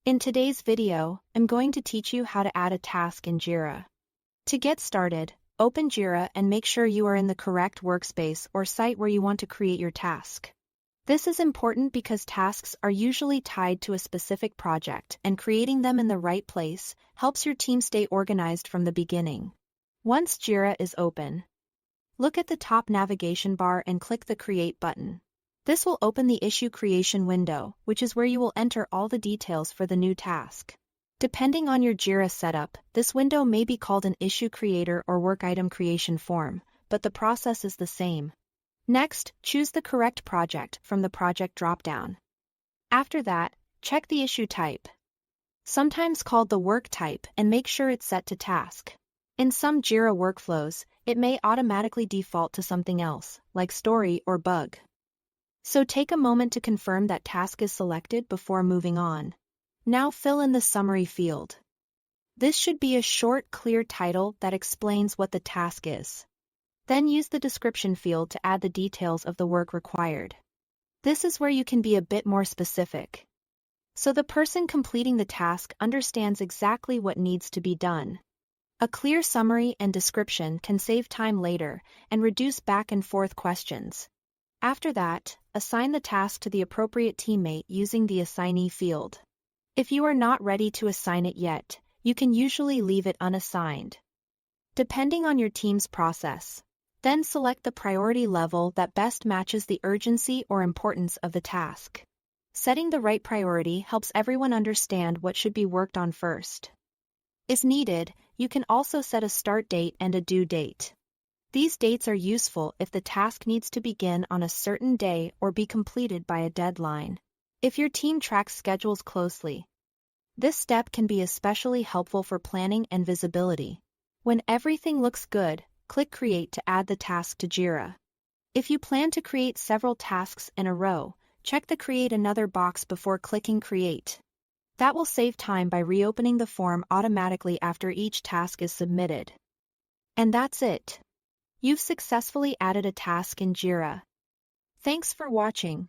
In today's video, I'm going to teach you how to add a task in Jira. To get started, open Jira and make sure you are in the correct workspace or site where you want to create your task. This is important because tasks are usually tied to a specific project, and creating them in the right place helps your team stay organized from the beginning. Once Jira is open, look at the top navigation bar and click the Create button. This will open the issue creation window, which is where you will enter all the details for the new task. Depending on your Jira setup, this window may be called an issue creator or work item creation form, but the process is the same. Next, choose the correct project from the project dropdown. After that, check the issue type, sometimes called the work type, and make sure it's set to task. In some Jira workflows, it may automatically default to something else, like story or bug. So take a moment to confirm that task is selected before moving on. Now fill in the summary field. This should be a short, clear title that explains what the task is. Then use the description field to add the details of the work required. This is where you can be a bit more specific, so the person completing the task understands exactly what needs to be done. A clear summary and description can save time later and reduce back and forth questions. After that, assign the task to the appropriate teammate using the assignee field. If you are not ready to assign it yet, you can usually leave it unassigned, depending on your team's process. Then select the priority level that best matches the urgency or importance of the task. Setting the right priority helps everyone understand what should be worked on first. If needed, you can also set a start date and a due date. These dates are useful if the task needs to begin on a certain day or be completed by a deadline. If your team tracks schedules closely, this step can be especially helpful for planning and visibility. When everything looks good, click Create to add the task to Jira. If you plan to create several tasks in a row, check the Create Another box before clicking Create. That will save time by reopening the form automatically after each task is submitted. And that's it. You've successfully added a task in Jira. Thanks for watching.